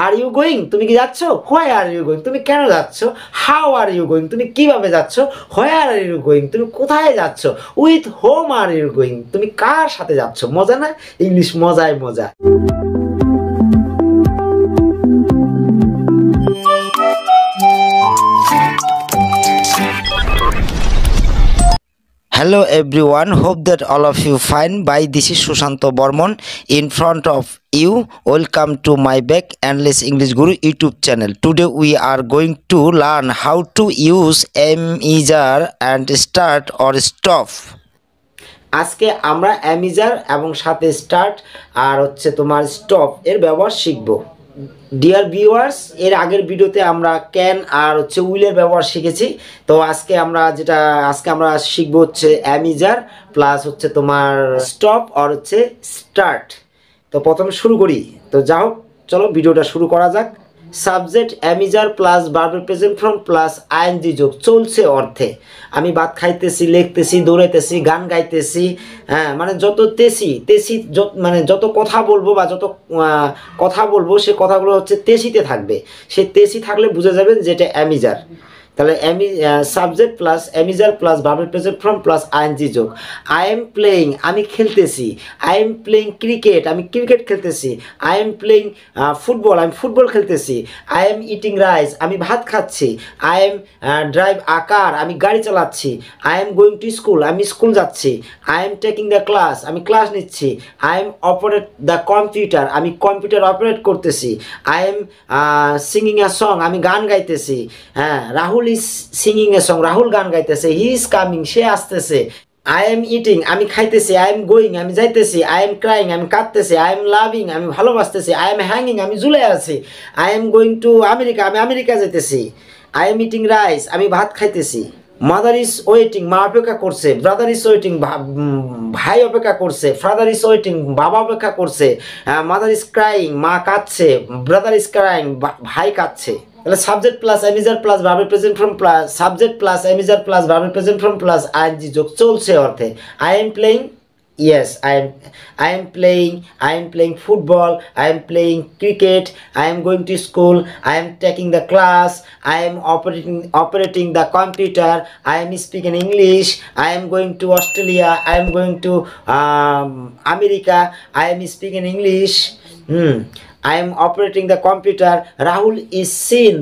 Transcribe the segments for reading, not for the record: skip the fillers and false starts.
R you going তুমি কি যাচ্ছ, হোয়ার আর ইউ গোয়িং তুমি কেন যাচ্ছ, হাউ আর ইউ গোয়িং তুমি কিভাবে যাচ্ছ, হোয়ার আর ইউ গোয়িং তুমি কোথায় যাচ্ছ, with whom are you going তুমি কার সাথে যাচ্ছ। মজা না? ইংলিশ মজায় মজা। Hello everyone, hope that all of you fine. By this is Sushanto Bormon in front of you. Welcome to my back Endless English Guru YouTube channel. Today we are going to learn how to use am-is-are and start or stop. আজকে আমরা am-is-are এবং সাথে start আর হচ্ছে তোমার stop এর ব্যবহার শিখব। Dear viewers, এর আগের ভিডিওতে আমরা ক্যান আর হচ্ছে উইলের ব্যবহার শিখেছি। তো আজকে আমরা শিখব হচ্ছে am-is-are প্লাস হচ্ছে তোমার স্টপ আর হচ্ছে স্টার্ট। তো প্রথমে শুরু করি। তো যাই হোক, চলো ভিডিওটা শুরু করা যাক। সাবজেক্ট am-is-are প্লাস ভার্বের প্রেজেন্ট ফর্ম প্লাস আইএনজি যোগ চলছে অর্থে। আমি ভাত খাইতেছি, লিখতেছি, দৌড়াইতেছি, গান গাইতেছি, হ্যাঁ মানে যত কথা বলবো বা যত কথা বলবো সে কথাগুলো হচ্ছে তেসিতে থাকবে। সে তেসি থাকলে বুঝে যাবেন যে এটা am-is-are। তাহলে সাবজেক্ট প্লাস am-is-are প্লাস ভার্বের প্রেজেন্ট ফর্ম প্লাস আইএনজি যোগ। আই এম প্লেয়িং আমি খেলতেছি। আই এম প্লেয়িং ক্রিকেট আমি ক্রিকেট খেলতেছি। আই এম প্লেয়িং ফুটবল আমি ফুটবল খেলতেছি। আই এম ইটিং রাইস আমি ভাত খাচ্ছি। I am drive a car আমি গাড়ি চালাচ্ছি। I am going to school আমি স্কুল যাচ্ছি। I am taking the class আমি ক্লাস নিচ্ছি। I am operate the computer আমি কম্পিউটার অপারেট করতেছি। I am singing a song আমি গান গাইতেছি। হ্যাঁ, Rahul is singing a song Rahul গান গাইতেছে। হি ইজ কামিং সে আসতেছে। আই এম ইটিং আমি খাইতেছি। আই এম গোয়িং আমি যাইতেছি। আই এম ক্রাইং আমি কাঁদতেছি। আই এম লাভিং আমি ভালোবাসতেছি। আই এম হ্যাঙ্গিং আমি ঝুলে আছি। I am going to America আমি আমেরিকা যাইতেছি। আই এম ইটিং রাইস আমি ভাত খাইতেছি। মাদার ইজ ওয়েটিং মা অপেক্ষা করছে। ব্রাদার ইজ ওয়েটিং ভাই অপেক্ষা করছে। ফাদার ইজ ওয়েটিং বাবা অপেক্ষা করছে। মাদার ইজ ক্রাইং মা কাঁদছে। ব্রাদার ইজ ক্রাইং ভাই কাঁদছে। তাহলে সাবজেক্ট প্লাস am-is-are প্লাস ভার্বের present form plus subject plus am-is-are plus ভার্বের প্রেজেন্ট ফর্ম প্লাস আইএনজি যোগ চলছে অর্থে। I am playing yes I am playing football. I am playing cricket. I am going to school. I am taking the class. I am operating the computer. I am speaking English. I am going to Australia. I am going to America. I am speaking English. I am operating the computer. Rahul is seen.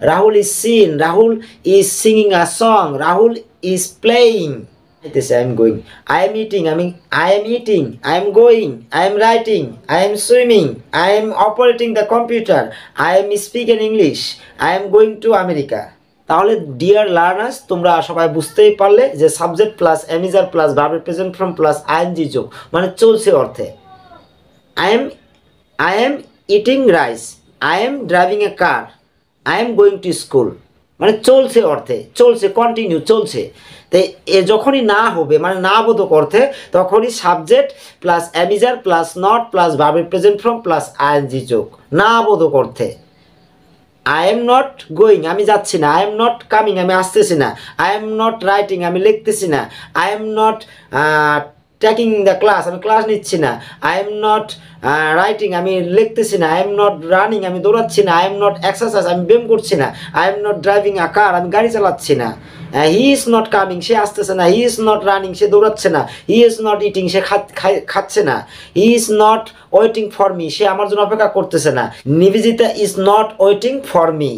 Rahul is seen. Rahul is singing a song. Rahul is playing. I am going. I am eating. I am eating. I am going. I am writing. I am swimming. I am operating the computer. I am speaking English. I am going to America. তাহলে dear learners, তোমরা সবাই বুঝতেই পারলে যে subject plus am-is-are plus ভার্বের present form plus ING যোগ মানে চলছে অর্থে। I am eating rice. I am driving a car. I am going to school. মানে চলছে অর্থে, চলছে কন্টিনিউ চলছে। তো এ যখনই না হবে মানে না বোধক অর্থে তখনই subject plus am-is-are plus not plus ভার্বের প্রেজেন্ট ফর্ম প্লাস আইএনজি যোগ না বোধক অর্থে। আই এম নট গোয়িং আমি যাচ্ছি না। আই এম নট কামিং আমি আসতেছি না। আই এম নট রাইটিং আমি লিখতেছি না। I am not taking the class আমি ক্লাস নিচ্ছি না। আই এম নট রাইটিং আমি লিখতেছি না। আই এম নট রানিং আমি দৌড়াচ্ছি না। আই এম নট এক্সারসাইজ আমি ব্যায়াম করছি না। I am not driving a car আমি গাড়ি চালাচ্ছি না। হি ইজ নট কামিং সে আসতেছে না। হি ইজ নট রানিং সে দৌড়াচ্ছে না। হি ইজ নট ইটিং সে খাচ্ছে না। He is not waiting for me সে আমার জন্য অপেক্ষা করতেছে না। Nivedita is not waiting for me.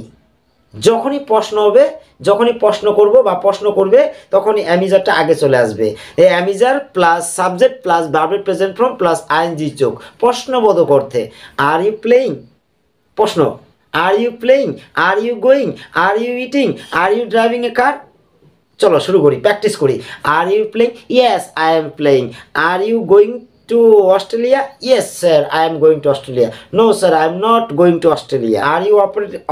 যখনই প্রশ্ন করব বা প্রশ্ন করবে তখনই am-is-are আগে চলে আসবে। এই am-is-are প্লাস সাবজেক্ট প্লাস ভার্বের প্রেজেন্ট ফর্ম প্লাস আইএনজি যোগ প্রশ্নবোধক অর্থে। আর ইউ প্লেয়িং প্রশ্ন। Are you playing, are you going, are you eating, are you driving a car. চলো শুরু করি, প্র্যাকটিস করি। Are you playing? Yes I am playing. Are you going to Australia? Yes sir, I am going to Australia. No sir, I am not going to Australia. Are you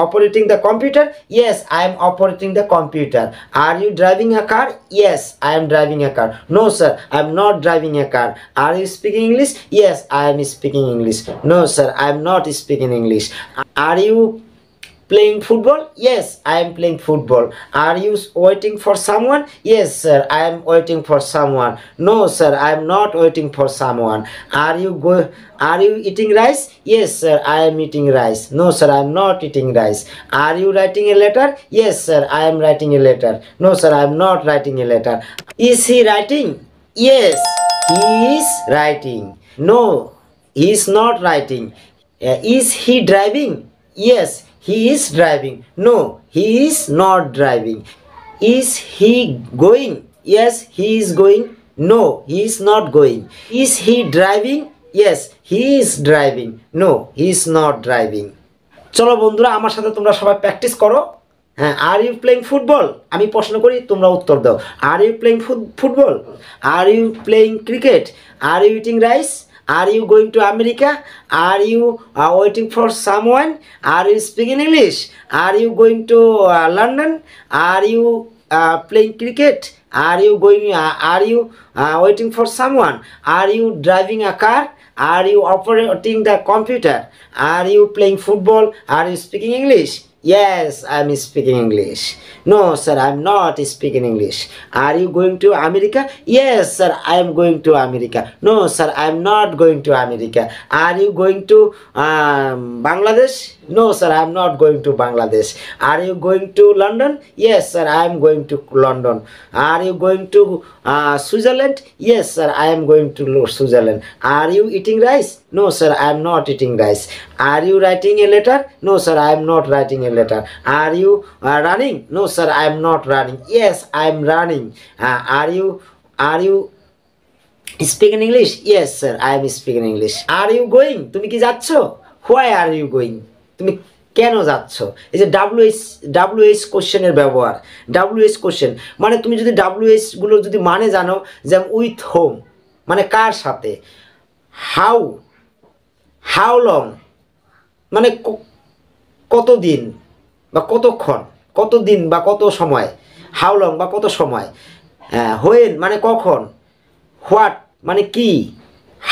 operating the computer? Yes, I am operating the computer. Are you driving a car? Yes, I am driving a car. No sir, I am not driving a car. Are you speaking English? Yes, I am speaking English. No sir, I am not speaking English. Are you playing football? Yes, I am playing football. Are you waiting for someone? Yes, sir, I am waiting for someone. No, sir, I am not waiting for someone. Are you eating rice? Yes, sir, I am eating rice. No, sir, I am not eating rice. Are you writing a letter? Yes, sir, I am writing a letter. No, sir, I am not writing a letter. Is he writing? Yes, he is writing. No, he is not writing. Is he driving? Yes, he is driving. No, he is not driving. Is he going? Yes, he is going. No, he is not going. Is he driving? Yes, he is driving. No, he is not driving. চলো বন্ধুরা, আমার সাথে তোমরা সবাই practice করো। হ্যাঁ, আর you playing football? আমি প্রশ্ন করি, তোমরা উত্তর দাও। Are you playing football? Are you playing cricket? Are you eating rice? Are you going to America? Are you waiting for someone? Are you speaking English? Are you going to London? Are you playing cricket? Are you waiting for someone? Are you driving a car? Are you operating the computer? Are you playing football? Are you speaking English? Yes, I'm speaking English. No, sir, I'm not speaking English. Are you going to America? Yes, sir, I am going to America. No, sir, I'm not going to America. Are you going to Bangladesh? No, sir, I'm not going to Bangladesh. Are you going to London? Yes, sir, I am going to London. Are you going to Switzerland? Yes, sir, I am going to Switzerland. Are you eating rice? No, sir, I am not eating rice. Are you writing a letter? No, sir, I am not writing a letter. Are you running? No, sir, I am not running. Yes, I am running. Are you speaking English? Yes, sir, I am speaking English. Are you going? তুমি কি যাচ্ছ? Why are you going? তুমি কেন যাচ্ছ? এই যে WH কোশ্চেনের ব্যবহার। WH কোশ্চেন মানে তুমি যদি WH গুলো যদি মানে জানো, যেমন উইথ হোম মানে কার সাথে, হাউ লং মানে কতদিন বা কতক্ষণ, কতদিন বা কত সময়, হাউ লং বা কত সময়, হোয়েন মানে কখন, হোয়াট মানে কি,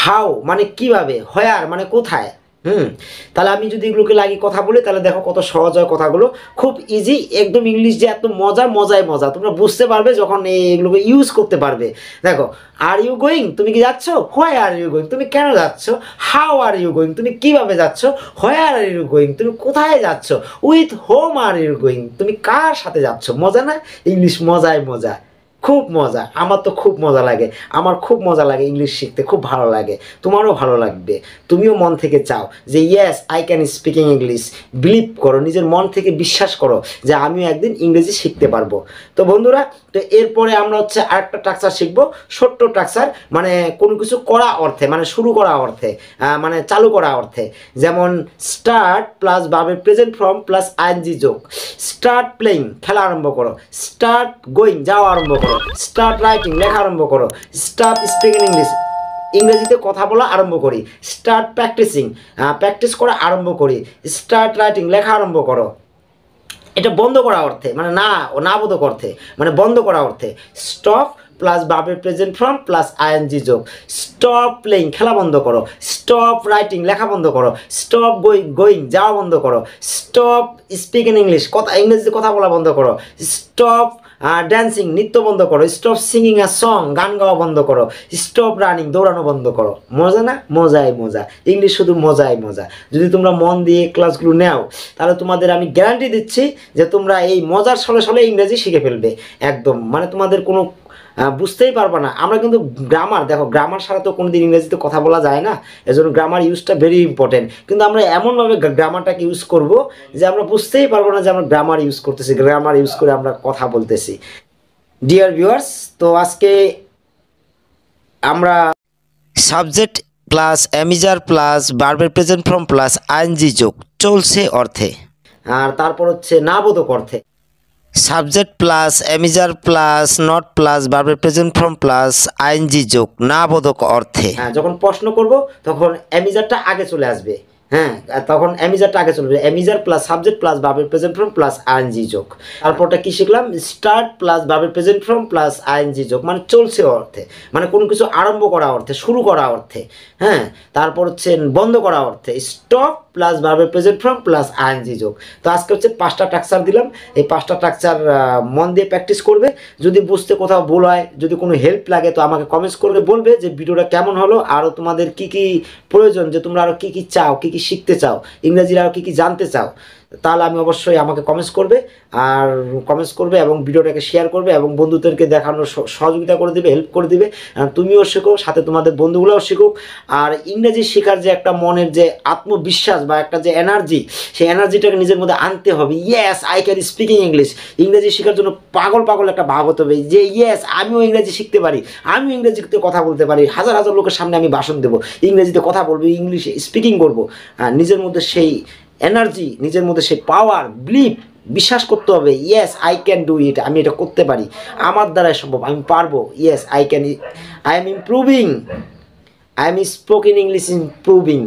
হাউ মানে কিভাবে, হোয়ার মানে কোথায়। তাহলে আমি যদি এগুলোকে লাগিয়ে কথা বলি তাহলে দেখো কত সহজ হয় কথাগুলো, খুব ইজি একদম। ইংলিশ যে এত মজায় মজা তোমরা বুঝতে পারবে যখন এগুলোকে ইউজ করতে পারবে। দেখো, আর ইউ গোয়িং তুমি কি যাচ্ছ? হোয়াই আর ইউ গোয়িং তুমি কেন যাচ্ছ? হাউ আর ইউ গোয়িং তুমি কিভাবে যাচ্ছ? হোয়ার আর ইউ গোয়িং তুমি কোথায় যাচ্ছ? With whom are you going তুমি কার সাথে যাচ্ছ। মজা না? ইংলিশ মজায় মজা, খুব মজা। আমার তো খুব মজা লাগে, আমার খুব মজা লাগে ইংলিশ শিখতে, খুব ভালো লাগে। তোমারও ভালো লাগবে, তুমিও মন থেকে চাও যে yes I can speaking English. Believe করো, নিজের মন থেকে বিশ্বাস করো যে আমিও একদিন ইংরেজি শিখতে পারবো। তো বন্ধুরা, তো এরপরে আমরা হচ্ছে আরেকটা টাক্সার শিখবো, ছোট্ট টাক্সার, মানে কোনো কিছু করা অর্থে, মানে শুরু করা অর্থে, মানে চালু করা অর্থে। যেমন স্টার্ট প্লাস ভার্বের প্রেজেন্ট ফর্ম প্লাস আইএনজি যোগ। স্টার্ট প্লেইং খেলা আরম্ভ করো, স্টার্ট গোয়িং যাওয়া আরম্ভ করো, স্টার্ট রাইটিং লেখা আরম্ভ করো, স্টার্ট স্পিকিং ইংলিশ ইংরেজিতে কথা বলা আরম্ভ করি, স্টার্ট প্র্যাকটিসিং প্র্যাকটিস করা আরম্ভ করি, স্টার্ট রাইটিং লেখা আরম্ভ করো। এটা বন্ধ করা অর্থে, মানে না বোধক অর্থে, মানে বন্ধ করা অর্থে। স্টপ প্লাস ভার্বের প্রেজেন্ট ফর্ম প্লাস আইএনজি যোগ। স্টপ প্লেইং খেলা বন্ধ করো, স্টপ রাইটিং লেখা বন্ধ করো, স্টপ গোয়িং যাওয়া বন্ধ করো, স্টপ স্পিকিং ইংলিশ ইংরেজিতে কথা বলা বন্ধ করো, স্টপ ড্যান্সিং নৃত্য বন্ধ করো, স্টপ সিঙ্গিং আ সং গান গাওয়া বন্ধ করো, স্টপ রানিং দৌড়ানো বন্ধ করো। মজা না? মজাই মজা, ইংলিশ শুধু মজাই মজা। যদি তোমরা মন দিয়ে ক্লাসগুলো নাও তাহলে তোমাদের আমি গ্যারান্টি দিচ্ছি যে তোমরা এই মজার সলে ইংরেজি শিখে ফেলবে একদম, মানে তোমাদের কোনো বুঝতেই পারবা না। আমরা কিন্তু গ্রামার, দেখো গ্রামার ছাড়া তো কোনোদিন ইংরেজিতে কথা বলা যায় না, এজন্য গ্রামার ইউজটা ভেরি ইম্পর্টেন্ট। কিন্তু আমরা এমনভাবে গ্রামারটাকে ইউজ করব যে আমরা বুঝতেই পারবো না যে আমরা গ্রামার ইউজ করতেছি, গ্রামার ইউজ করে আমরা কথা বলতেছি। ডিয়ার ভিউয়ার্স, তো আজকে আমরা সাবজেক্ট প্লাস অ্যামিজার প্লাস ভার্বের প্রেজেন্ট ফর্ম প্লাস আইএনজি যোগ চলছে অর্থে, আর তারপর হচ্ছে না বোধক অর্থে subject plus am is are plus not plus ভার্বের প্রেজেন্ট ফর্ম প্লাস আইএনজি যোগ না বোধক অর্থে। যখন প্রশ্ন করব তখন অ্যামিজারটা আগে চলে আসবে, তখন অ্যামিজারটা আগে চলে আসবে। অ্যামিজার প্লাস সাবজেক্ট প্লাস ভার্বের প্রেজেন্ট ফর্ম প্লাস আইএনজি যোগ। তারপরটা কি শিখলাম? স্টার্ট প্লাস ভার্বের প্রেজেন্ট ফর্ম প্লাস আইএনজি যোগ, মানে চলছে অর্থে, মানে কোনো কিছু আরম্ভ করা অর্থে, শুরু করা অর্থে। তারপর হচ্ছে বন্ধ করা অর্থে স্টপ প্লাস ভার্বের প্রেজেন্ট ফর্ম প্লাস আইএনজি যোগ। তো আজকে হচ্ছে 5টা স্ট্রাকচার দিলাম, এই 5টা স্ট্রাকচার মন দিয়ে প্র্যাকটিস করবে। যদি বুঝতে কোথাও ভুল হয়, যদি কোনো হেল্প লাগে তো আমাকে কমেন্টস করবে, বলবে যে ভিডিওটা কেমন হলো, আরও তোমাদের কি কি প্রয়োজন, যে তোমরা আরও কী কী চাও, কী কী শিখতে চাও, ইংরেজির আরও কী কী জানতে চাও, তাহলে আমি অবশ্যই আমাকে কমেন্টস করবে এবং ভিডিওটাকে শেয়ার করবে এবং বন্ধুদেরকে দেখানোর সহযোগিতা করে দেবে, হেল্প করে দেবে। তুমিও শেখো, সাথে তোমাদের বন্ধুগুলোও শেখুক। আর ইংরেজি শেখার যে একটা মনের যে আত্মবিশ্বাস বা একটা যে এনার্জি, সেই এনার্জিটাকে নিজের মধ্যে আনতে হবে। Yes I can speaking English. ইংরেজি শেখার জন্য পাগল একটা ভাব হতে হবে যে ইয়েস আমিও ইংরেজি শিখতে পারি, আমিও ইংরেজিতে কথা বলতে পারি, হাজার হাজার লোকের সামনে আমি ভাষণ দেবো, ইংরেজিতে কথা বলবো, ইংলিশে স্পিকিং করবো। নিজের মধ্যে সেই এনার্জি, নিজের মধ্যে সেই পাওয়ার, বিশ্বাস করতে হবে। Yes I can do it, আমি এটা করতে পারি, আমার দ্বারাই সম্ভব, আমি পারবো। Yes I can, I am improving, I am spoken English improving,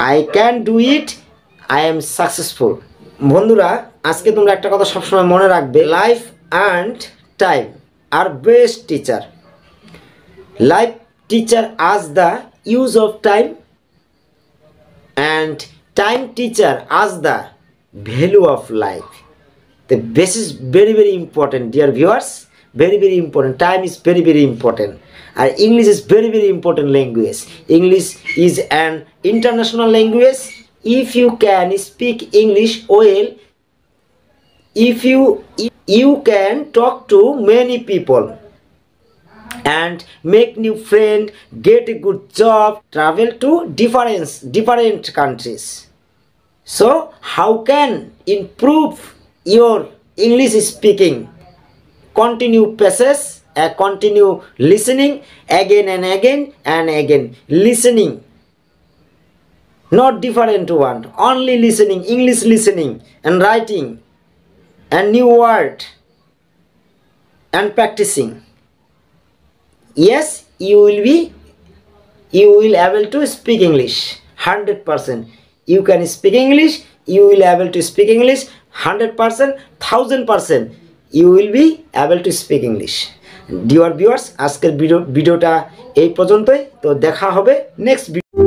I can do it, I am successful. বন্ধুরা, আজকে তোমরা একটা কথা সবসময় মনে রাখবে, life and time are best teacher. Life teacher as the use of time and time teacher as the value of life. This is very important, dear viewers, very important. Time is very important, and English is very important language. English is an international language. If you can speak English well, if you can talk to many people and make new friend, get a good job, travel to different countries. So how can improve your English speaking? Continue process, continue listening again and again, listening, not different one, only listening, English listening and writing and new word and practicing. Yes, you will able to speak English 100%. You can speak English, you will able to speak English 100%, 1000%. You will be able to speak English. Dear viewers, আজকের ভিডিওটা এই পর্যন্তই। তো দেখা হবে next video.